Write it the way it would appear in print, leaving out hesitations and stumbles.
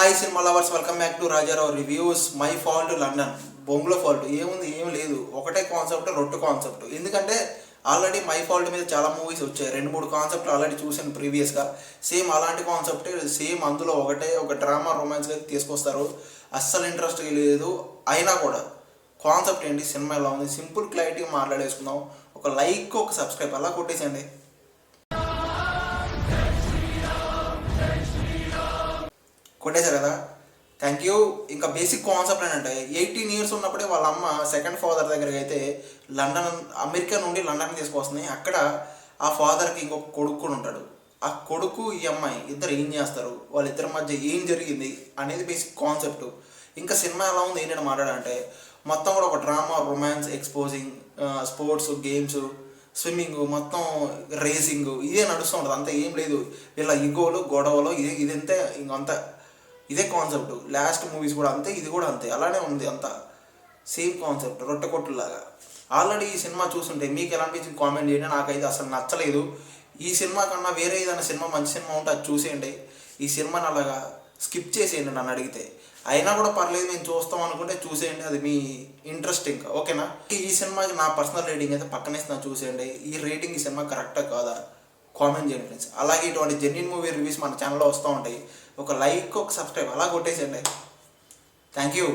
Hi cinema lovers, welcome back to Rajarao reviews. My fault London, బొంగులో fault ఏముంది, ఏం లేదు. ఒకటే కాన్సెప్ట్, రొట్టు కాన్సెప్ట్. ఎందుకంటే ఆల్రెడీ మై ఫాల్ట్ మీద చాలా మూవీస్ వచ్చాయి. 2-3 కాన్సెప్ట్లు ఆల్రెడీ చూసాను ప్రీవియస్గా. సేమ్ అలాంటి కాన్సెప్ట్, సేమ్ అందులో ఒక డ్రామా రొమాన్స్గా తీసుకొస్తారు. అస్సలు ఇంట్రెస్ట్ లేదు. అయినా కూడా కాన్సెప్ట్ ఏంటి, సినిమా ఎలా ఉంది, సింపుల్ క్లారిటీగా మాట్లాడేసుకుందాం. ఒక లైక్, ఒక సబ్స్క్రైబ్ అలా కొట్టేసండి. కొట్టేశారు కదా, థ్యాంక్ యూ. ఇంకా బేసిక్ కాన్సెప్ట్ ఏంటంటే 18 years ఉన్నప్పుడే వాళ్ళ అమ్మ సెకండ్ ఫాదర్ దగ్గరికి అయితే అమెరికా నుండి లండన్ తీసుకొస్తుంది. అక్కడ ఆ ఫాదర్కి ఇంకొక కొడుకు కూడా ఉంటాడు. ఆ కొడుకు ఈ అమ్మాయి ఇద్దరు ఏం చేస్తారు, వాళ్ళిద్దరి మధ్య ఏం జరిగింది అనేది బేసిక్ కాన్సెప్ట్. ఇంకా సినిమా ఎలా ఉంది ఏంటంటే మాట్లాడాలంటే మొత్తం కూడా ఒక drama, romance, exposing, sports, games, swimming, మొత్తం రేసింగ్ ఇదే నడుస్తూ ఉంటుంది. అంతా ఏం లేదు. వీళ్ళ ఈగోలు, గొడవలు, ఇదంతే. ఇంకంతా ఇదే కాన్సెప్ట్. లాస్ట్ మూవీస్ కూడా అంతే, ఇది కూడా అంతే, అలానే ఉంది. అంతా సేమ్ కాన్సెప్ట్, రొట్టెకొట్టులాగా. ఆల్రెడీ ఈ సినిమా చూస్తుంటే మీకు ఎలా అనిపించింది కామెంట్ చేయండి. నాకైతే అసలు నచ్చలేదు. ఈ సినిమా కన్నా వేరే ఏదైనా సినిమా, మంచి సినిమా ఉంటే అది చూసేయండి. ఈ సినిమాని అలాగా స్కిప్ చేసేయండి నన్ను అడిగితే. అయినా కూడా పర్లేదు, మేము చూస్తాం అనుకుంటే చూసేయండి, అది మీ ఇంట్రెస్ట్. ఇంకా ఓకేనా. ఈ సినిమాకి నా పర్సనల్ రేటింగ్ అయితే పక్కనేస్తున్నా, చూసేయండి. ఈ రేటింగ్ ఈ సినిమా కరెక్టా కాదా కామెంట్ చేయండి ఫ్రెండ్స్. అలాగే ఇటువంటి జెన్యూన్ మూవీ రివ్యూస్ మన ఛానల్లో వస్తూ ఉంటాయి. ఒక లైక్, ఒక సబ్స్క్రైబ్ అలా కొట్టేసేయండి. Thank you.